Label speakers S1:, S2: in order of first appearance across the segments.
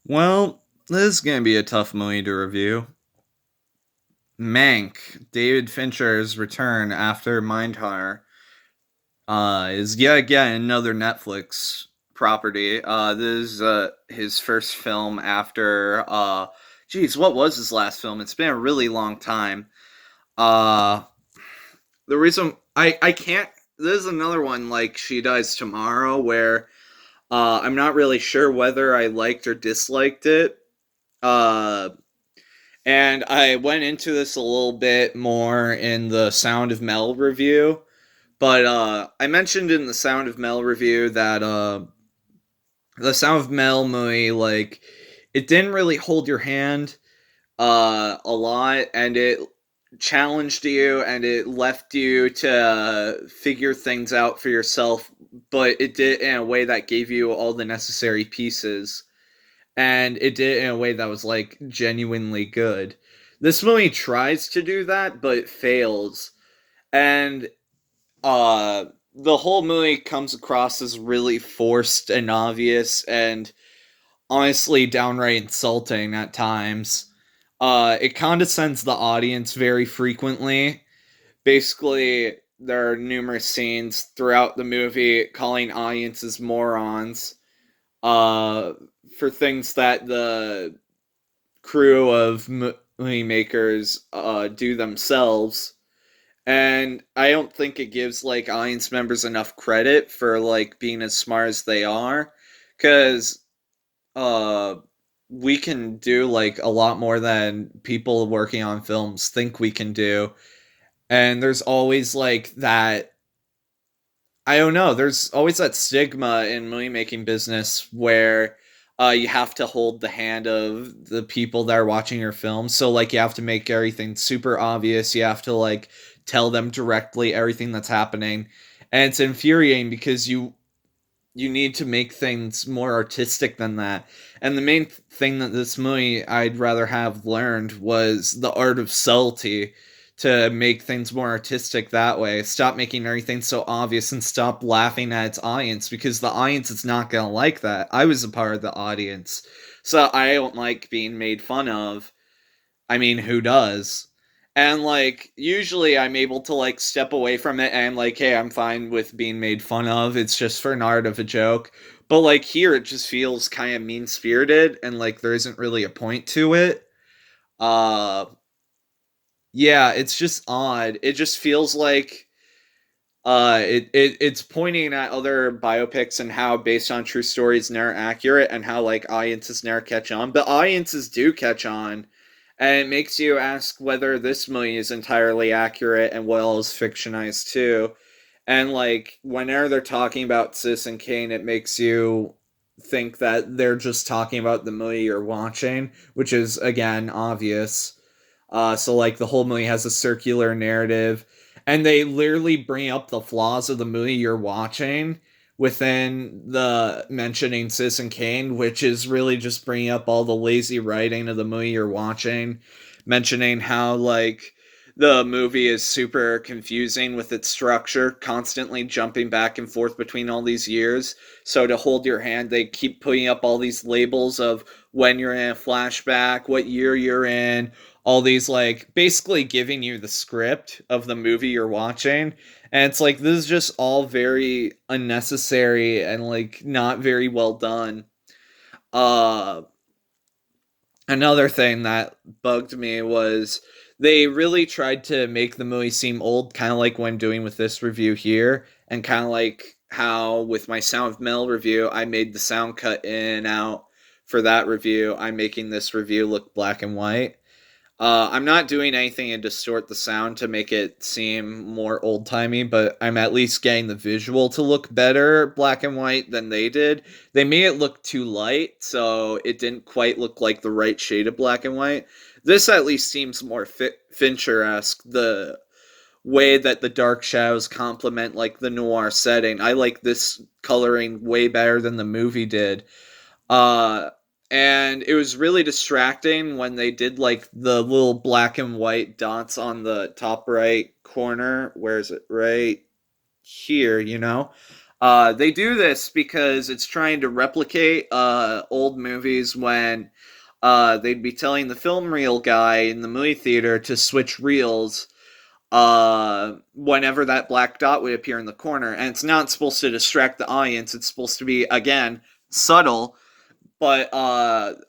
S1: Well, this is gonna be a tough movie to review. Mank, David Fincher's return after Mindhunter, is yet again another Netflix property. This is his first film after geez, what was his last film? It's been a really long time. Uh the reason I can't this is another one like She Dies Tomorrow where I'm not really sure whether I liked or disliked it. Uh And I went into this a little bit more in the Sound of Mel review, but I mentioned in the Sound of Mel review that the Sound of Mel movie, like, it didn't really hold your hand a lot, and it challenged you and it left you to figure things out for yourself, but it did in a way that gave you all the necessary pieces, and it did it in a way that was like genuinely good. This movie tries to do that, but it fails, and uh, the whole movie comes across as really forced and obvious, and honestly downright insulting at times. It condescends the audience very frequently. Basically, there are numerous scenes throughout the movie calling audiences morons uh, for things that the crew of movie makers do themselves, and I don't think it gives like audience members enough credit for like being as smart as they are, because uh we can do like a lot more than people working on films think we can do, and there's always like that. I don't know. There's always that stigma in movie making business where you have to hold the hand of the people that are watching your film. So like you have to make everything super obvious. You have to like tell them directly everything that's happening, and it's infuriating because you need to make things more artistic than that. And the main thing that this movie I'd rather have learned was the art of subtlety, to make things more artistic that way. Stop making everything so obvious and stop laughing at its audience, because the audience is not going to like that. I was a part of the audience. So I don't like being made fun of. I mean, who does? And like usually I'm able to like step away from it and like, hey, I'm fine with being made fun of. It's just for an art of a joke. But like here it just feels kind of mean spirited and like there isn't really a point to it. Uh yeah, it's just odd. It just feels like it's pointing at other biopics and how based on true stories never accurate, and how like audiences never catch on, but audiences do catch on, and it makes you ask whether this movie is entirely accurate and what all is fictionized too. And like whenever they're talking about Citizen Kane, it makes you think that they're just talking about the movie you're watching, which is again obvious. So like the whole movie has a circular narrative, and they literally bring up the flaws of the movie you're watching within the mentioning Citizen Kane, which is really just bringing up all the lazy writing of the movie you're watching, mentioning how like the movie is super confusing with its structure, constantly jumping back and forth between all these years. So to hold your hand, they keep putting up all these labels of when you're in a flashback, what year you're in, all these like basically giving you the script of the movie you're watching. And it's like this is just all very unnecessary and like not very well done. Uh Another thing that bugged me was they really tried to make the movie seem old, kind of like when doing with this review here, and kind of like how with my Sound of Mel review, I made the sound cut in and out for that review. I'm making this review look black and white. I'm not doing anything to distort the sound to make it seem more old timey, but I'm at least getting the visual to look better black and white than they did. They made it look too light, so it didn't quite look like the right shade of black and white. This at least seems more Fincher esque. The way that the dark shadows complement like the noir setting. I like this coloring way better than the movie did. Uh, and it was really distracting when they did like the little black and white dots on the top right corner. Where is it? Right here, you know? They do this because it's trying to replicate old movies when they'd be telling the film reel guy in the movie theater to switch reels whenever that black dot would appear in the corner. And it's not supposed to distract the audience, it's supposed to be, again, subtle. But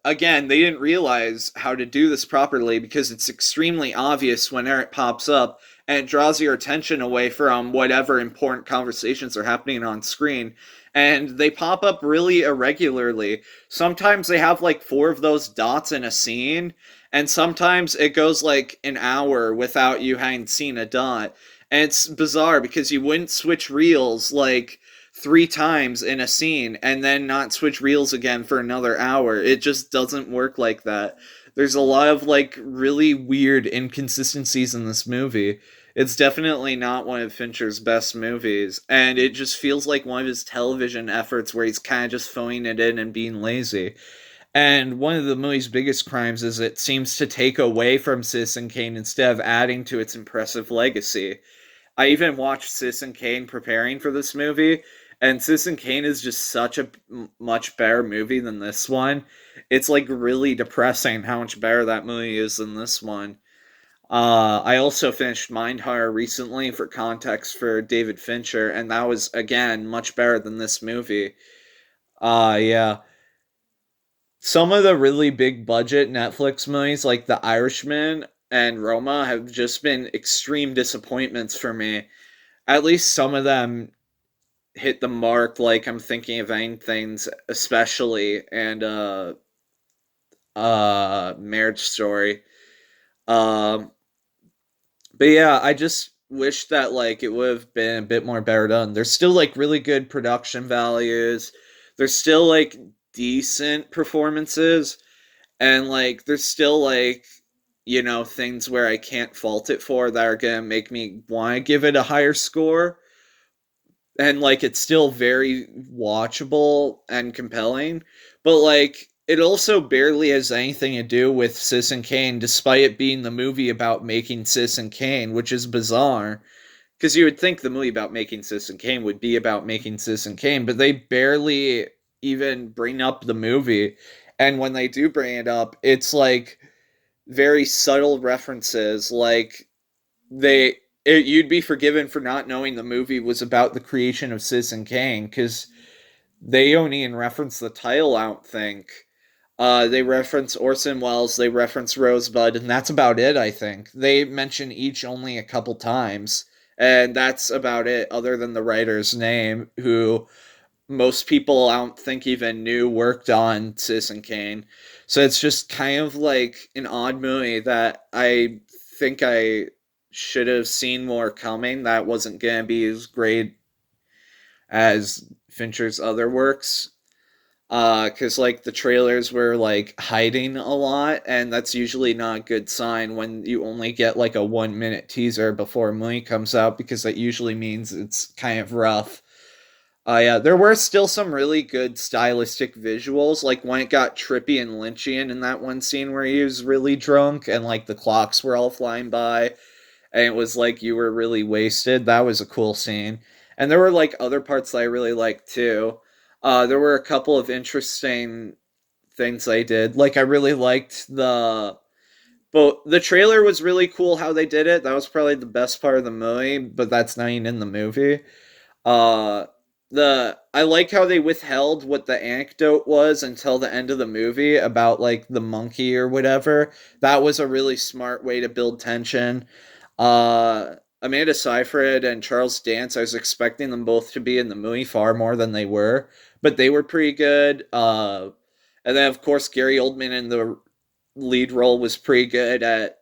S1: again, they didn't realize how to do this properly because it's extremely obvious whenever it pops up and it draws your attention away from whatever important conversations are happening on screen. And they pop up really irregularly. Sometimes they have like four of those dots in a scene, and sometimes it goes like an hour without you having seen a dot. And it's bizarre because you wouldn't switch reels like three times in a scene and then not switch reels again for another hour. It just doesn't work like that. There's a lot of like really weird inconsistencies in this movie. It's definitely not one of Fincher's best movies, and it just feels like one of his television efforts where he's kind of just phoning it in and being lazy. And one of the movie's biggest crimes is it seems to take away from Citizen Kane instead of adding to its impressive legacy. I even watched Citizen Kane preparing for this movie, and Citizen Kane is just such a much better movie than this one. It's like really depressing how much better that movie is than this one. I also finished Mindhunter recently for context for David Fincher, and that was again much better than this movie. Yeah. Some of the really big budget Netflix movies like The Irishman and Roma have just been extreme disappointments for me. At least some of them hit the mark, like I'm thinking of things especially, and Marriage Story. Um but yeah, I just wish that like it would have been a bit more better done. There's still like really good production values. There's still like decent performances, and like there's still like, things where I can't fault it for that are gonna make me want to give it a higher score. And like it's still very watchable and compelling, but like it also barely has anything to do with Citizen Kane, despite it being the movie about making Citizen Kane, which is bizarre because you would think the movie about making Citizen Kane would be about making Citizen Kane, but they barely even bring up the movie. And when they do bring it up, it's like very subtle references, like you'd be forgiven for not knowing the movie was about the creation of Citizen Kane because they don't even reference the title. I don't think. They reference Orson Welles, they reference Rosebud, and that's about it. I think they mention each only a couple times, and that's about it. Other than the writer's name, who most people I don't think even knew worked on Citizen Kane. So it's just kind of like an odd movie that I think I should have seen more coming. That wasn't gonna be as great as Fincher's other works. Cause like the trailers were like hiding a lot, and that's usually not a good sign when you only get like a 1 minute teaser before a movie comes out, because that usually means it's kind of rough. Yeah, there were still some really good stylistic visuals, like when it got trippy and Lynchian in that one scene where he was really drunk and like the clocks were all flying by and it was like you were really wasted. That was a cool scene. And there were like other parts that I really liked too. There were a couple of interesting things they did. Like I really liked but the trailer was really cool how they did it. That was probably the best part of the movie, but that's not even in the movie. Uh the I like how they withheld what the anecdote was until the end of the movie about like the monkey or whatever. That was a really smart way to build tension. Amanda Seyfried and Charles Dance, I was expecting them both to be in the movie far more than they were, but they were pretty good. And then of course Gary Oldman in the lead role was pretty good at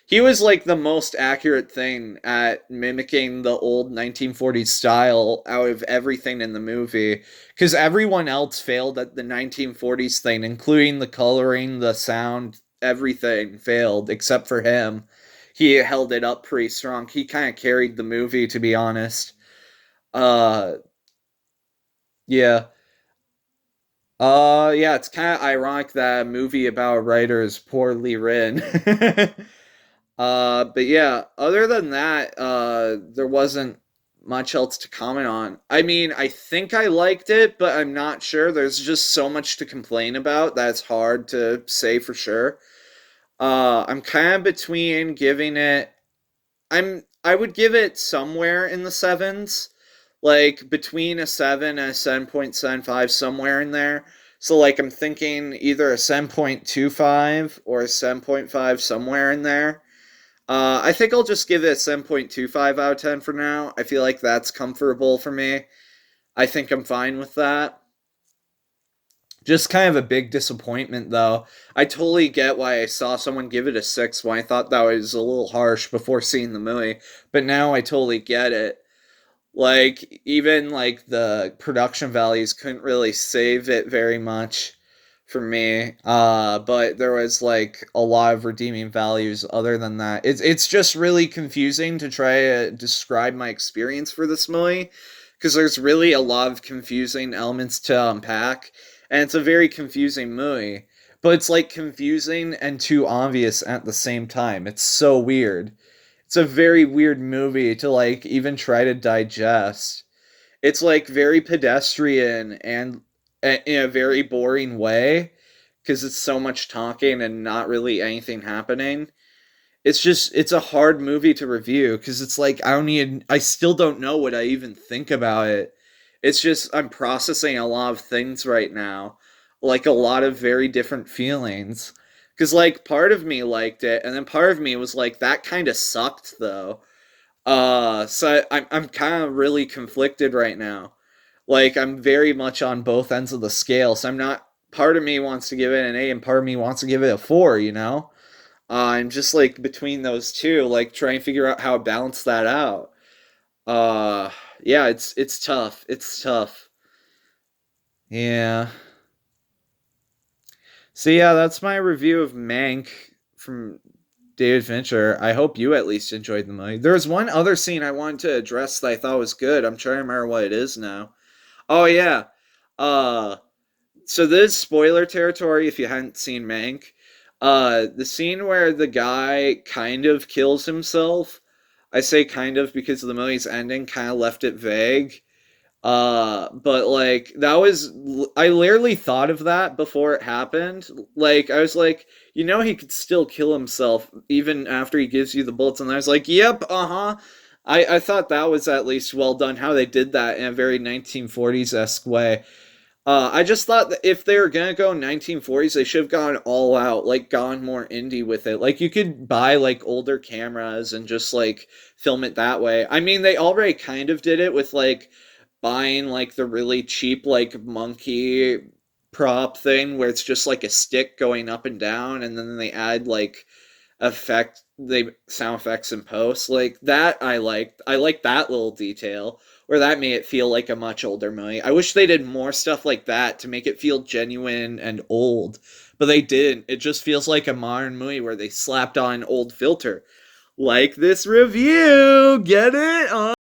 S1: he was like the most accurate thing at mimicking the old 1940s style out of everything in the movie, because everyone else failed at the 1940s thing, including the coloring, the sound, everything failed except for him. He held it up pretty strong. He kind of carried the movie, to be honest. uh yeah. Yeah, it's kind of ironic that a movie about a writer is poorly written. But yeah, other than that, there wasn't much else to comment on. I mean, I think I liked it, but I'm not sure. There's just so much to complain about that it's hard to say for sure. I'm kind of between giving it. I would give it somewhere in the sevens, like between a 7 and a 7.75, somewhere in there. So like I'm thinking either a 7.25 or a 7.5, somewhere in there. I think I'll just give it a 7.25 out of 10 for now. I feel like that's comfortable for me. I think I'm fine with that. Just kind of a big disappointment, though. I totally get why I saw someone give it a 6 when I thought that was a little harsh before seeing the movie, but now I totally get it. Like, even like the production values couldn't really save it very much for me. But there was like a lot of redeeming values other than that. It's just really confusing to try to describe my experience for this movie because there's really a lot of confusing elements to unpack, and it's a very confusing movie. But it's like confusing and too obvious at the same time. It's so weird. It's a very weird movie to like even try to digest. It's like very pedestrian and in a very boring way because it's so much talking and not really anything happening. It's a hard movie to review because it's like I still don't know what I even think about it. It's just I'm processing a lot of things right now, like a lot of very different feelings. Because like part of me liked it, and then part of me was like that kind of sucked though. So I'm kind of really conflicted right now. Like I'm very much on both ends of the scale. So I'm not. Part of me wants to give it an A, and part of me wants to give it a 4. You know. I'm just like between those two, like trying to figure out how to balance that out. Uh, yeah, it's tough. It's tough. Yeah. So yeah, that's my review of Mank from David Fincher. I hope you at least enjoyed the movie. There was one other scene I wanted to address that I thought was good. I'm trying to remember what it is now. Oh yeah. Uh so this is spoiler territory if you hadn't seen Mank. The scene where the guy kind of kills himself. I say kind of because the movie's ending kind of left it vague. But like that was I literally thought of that before it happened. Like I was like, you know, he could still kill himself even after he gives you the bullets, and I was like, yep, uh-huh. I thought that was at least well done how they did that in a very 1940s esque way. I just thought that if they were gonna go 1940s, they should have gone all out, like gone more indie with it. Like you could buy like older cameras and just like film it that way. I mean, they already kind of did it with like buying like the really cheap like monkey prop thing where it's just like a stick going up and down, and then they add like they sound effects in post like that. I liked that little detail where that made it feel like a much older movie. I wish they did more stuff like that to make it feel genuine and old, but they didn't. It just feels like a modern movie where they slapped on an old filter like this review. Get it?